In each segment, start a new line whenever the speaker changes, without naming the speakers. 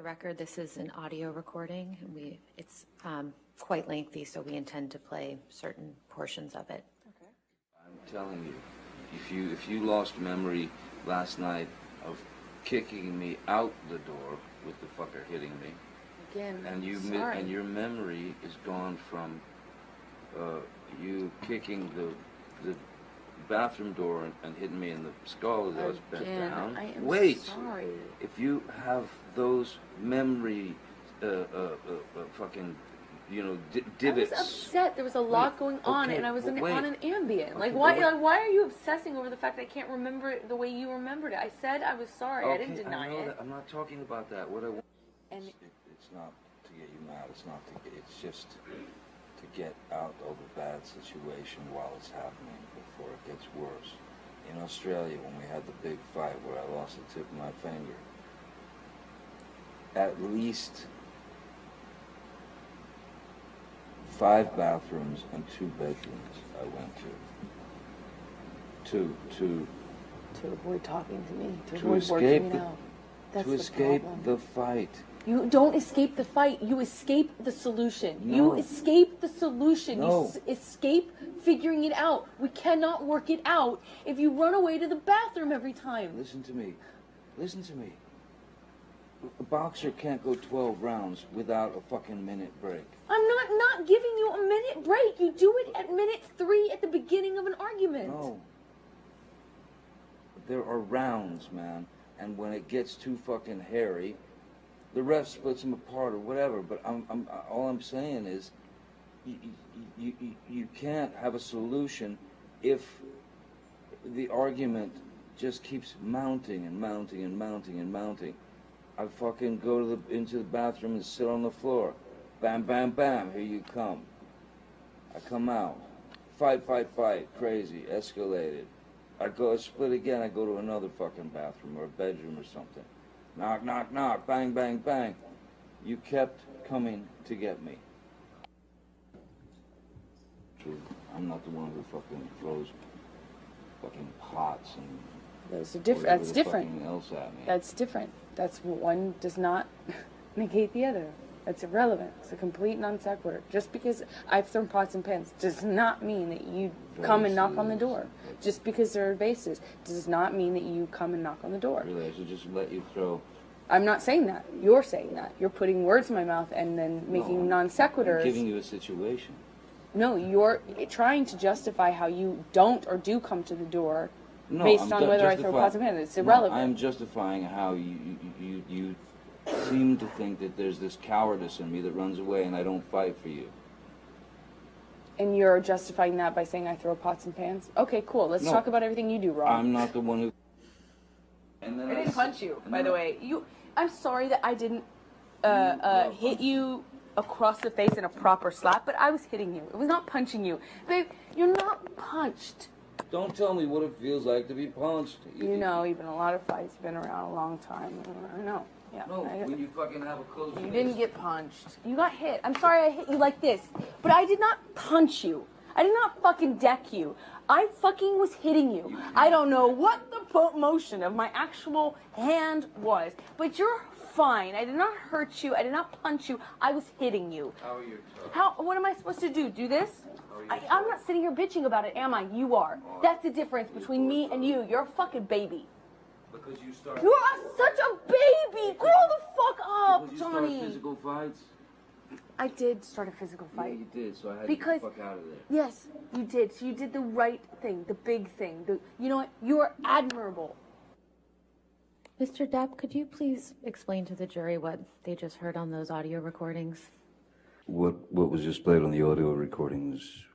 record, this is an audio recording. It's quite lengthy, so we intend to play certain portions of it.
Okay.
I'm telling you, if you lost memory last night of kicking me out the door with the fucker hitting me,
Again,
and
sorry.
and your memory is gone from you kicking the bathroom door and hitting me in the skull as I was bent down.
I am
Wait,
sorry.
if you have those memory fucking, divots.
I was upset. There was a lot going on,
okay,
and I was on an Ambien.
Okay,
Like, why are you obsessing over the fact that I can't remember it the way you remembered it? I said I was sorry.
Okay,
I didn't deny it.
That. I'm not talking about that. What I want.
And
It's not to get you mad. It's not to get. It's just to get out of a bad situation while it's happening before it gets worse. In Australia, when we had the big fight where I lost the tip of my finger, at least 5 bathrooms and 2 bedrooms I went to.
to avoid talking to me, to
To
avoid
escape
working out. That's
to
the
escape
problem.
the fight.
You don't escape the fight. You escape the solution.
No.
You escape the solution.
No.
You escape figuring it out. We cannot work it out if you run away to the bathroom every time.
Listen to me. Listen to me. A boxer can't go 12 rounds without a fucking minute break.
I'm not giving you a minute break. You do it at minute 3 at the beginning of an argument.
No. There are rounds, man. And when it gets too fucking hairy, the ref splits them apart or whatever. But all I'm saying is, you can't have a solution if the argument just keeps mounting and mounting and mounting and mounting. I fucking go into the bathroom and sit on the floor. Bam, bam, bam, here you come. I come out. Fight, crazy, escalated. I split again, I go to another fucking bathroom or a bedroom or something. Knock, knock, knock, bang, bang, bang. You kept coming to get me. I'm not the one who fucking throws fucking pots and
Those are different. That's different.
fucking else at me.
That's different. That's one does not negate the other. That's irrelevant. It's a complete non sequitur. Just because I've thrown pots and pans does not mean that you come and knock on the door. Just because there are vases does not mean that you come and knock on the door.
Really, I should just let you throw.
I'm not saying that. You're saying that. You're putting words in my mouth and then making non sequiturs.
I'm giving you a situation.
No, you're trying to justify how you don't or do come to the door based on whether I throw pots and pans. It's irrelevant.
No, I'm justifying how you seem to think that there's this cowardice in me that runs away and I don't fight for you.
And you're justifying that by saying I throw pots and pans? Okay, cool. Let's talk about everything you do wrong.
I'm not the one who... And then
I didn't punch you, by the way. I'm sorry that I didn't hit you across the face in a proper slap, but I was hitting you. It was not punching you. Babe, you're not punched.
Don't tell me what it feels like to be punched.
You know, you've been in a lot of fights. You've been around a long time. I know. Yeah.
No, when you fucking have a close
You
fist.
didn't get punched. You got hit. I'm sorry I hit you like this, but I did not punch you. I did not fucking deck you. I fucking was hitting you. I don't know what the motion of my actual hand was, but you're fine. I did not hurt you. I did not punch you. I was hitting you.
How are your toes?
What am I supposed to do? Do this? I'm not sitting here bitching about it, am I? You are. That's the difference between me and you. You're a fucking baby.
Because you start...
You are such a baby. Grow the fuck up,
because you
Johnny.
start physical fights?
I did start a physical fight.
Yeah, you did, so I had
Because-
to get the fuck out of there.
Yes, you did. So you did the right thing, the big thing. You know what? You are admirable.
Mr. Depp, could you please explain to the jury what they just heard on those audio recordings?
What was just played on the audio recordings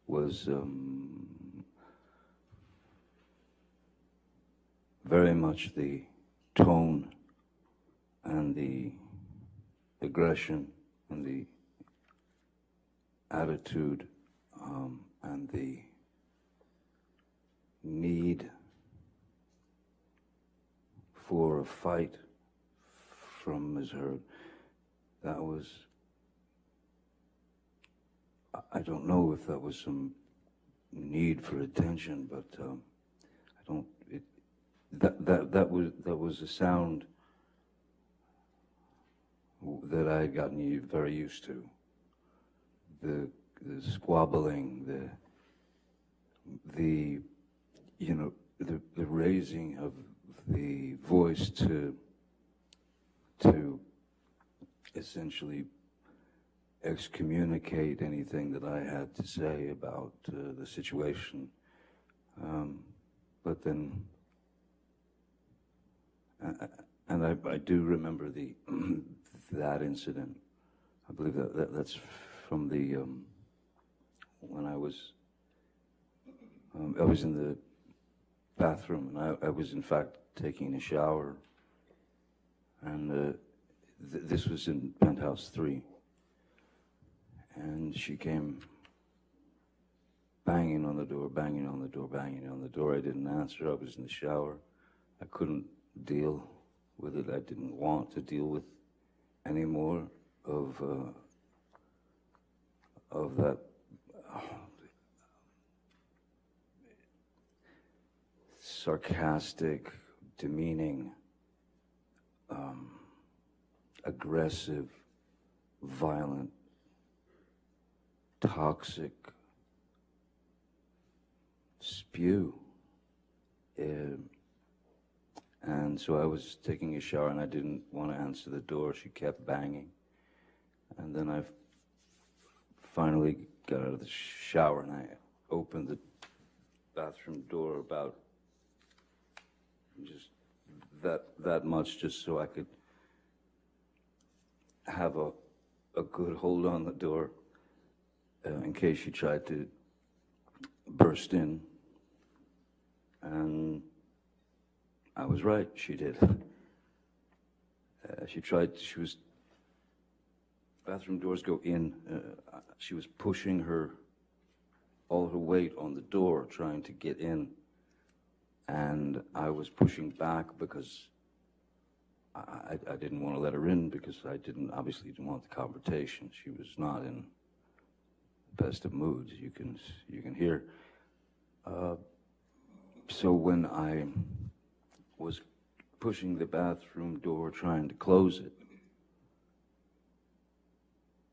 was very much the tone and the aggression and the attitude and the need for a fight from Ms. Heard. That was, I don't know if that was some need for attention, but
that was a sound that I had gotten very used to. The squabbling, the you know, the raising of the voice to essentially excommunicate anything that I had to say about the situation. But then, and I do remember that incident. I believe that's from the when I was in the bathroom, and I was in fact taking a shower, and this was in penthouse 3, and she came banging on the door, banging on the door, banging on the door. I didn't answer. I was in the shower. I couldn't deal with it. I didn't want to deal with any more of that sarcastic, demeaning, aggressive, violent, toxic spew. And so I was taking a shower and I didn't want to answer the door. She kept banging. And then I finally got out of the shower and I opened the bathroom door about just that much, just so I could have a good hold on the door in case she tried to burst in. And I was right, she did. Bathroom doors go in. She was pushing all her weight on the door, trying to get in. And I was pushing back because I didn't want to let her in, because I obviously didn't want the confrontation. She was not in the best of moods, you can hear. So when I was pushing the bathroom door, trying to close it,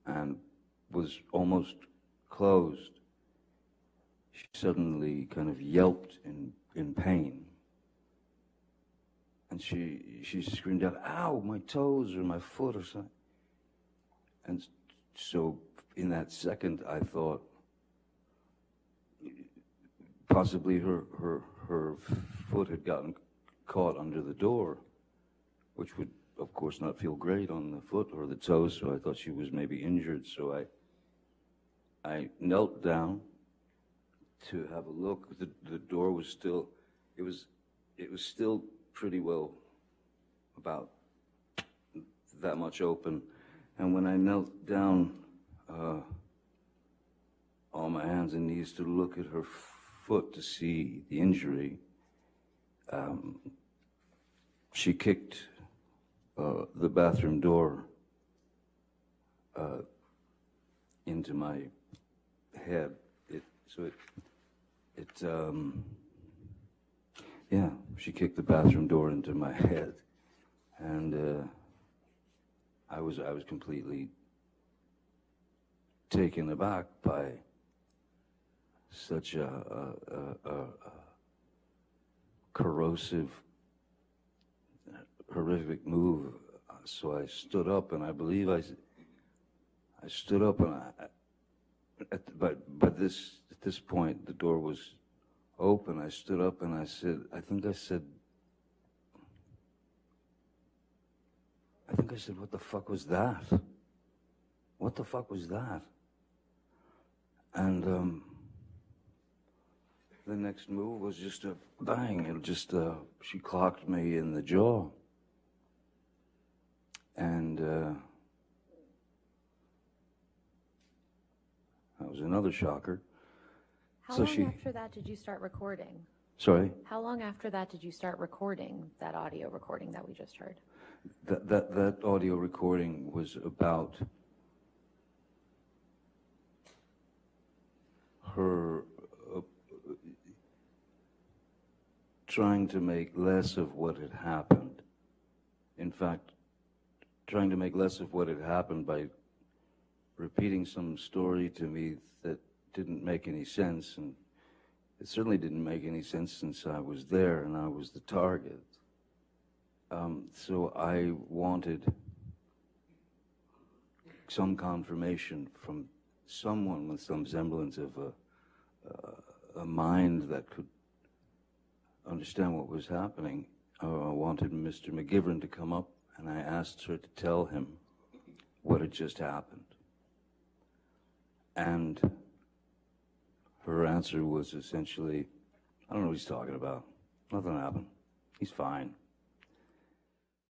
and was almost closed, she suddenly kind of yelped in pain. And she screamed out, "Ow, my toes or my foot or something." And so in that second, I thought possibly her foot had gotten caught under the door, which would, of course, not feel great on the foot or the toes, so I thought she was maybe injured. So I knelt down to have a look. The door was still, it was still pretty well about that much open. And when I knelt down on my hands and knees to look at her foot to see the injury, she kicked the bathroom door into my head. She kicked the bathroom door into my head, and I was completely taken aback by such a corrosive, horrific move. So I stood up, and I believe I stood up, and but at this point the door was open. I stood up and I said, I think I said, "What the fuck was that? What the fuck was that?" And the next move was just a bang. It just she clocked me in the jaw, and that was another shocker.
How long after that did you start recording?
Sorry?
How long after that did you start recording that audio recording that we just heard?
That audio recording was about her trying to make less of what had happened. In fact, trying to make less of what had happened by repeating some story to me that didn't make any sense, and it certainly didn't make any sense since I was there and I was the target. So I wanted some confirmation from someone with some semblance of a mind that could understand what was happening. I wanted Mr. McGivern to come up, and I asked her to tell him what had just happened. And her answer was essentially, I don't know what he's talking about. Nothing happened. He's fine.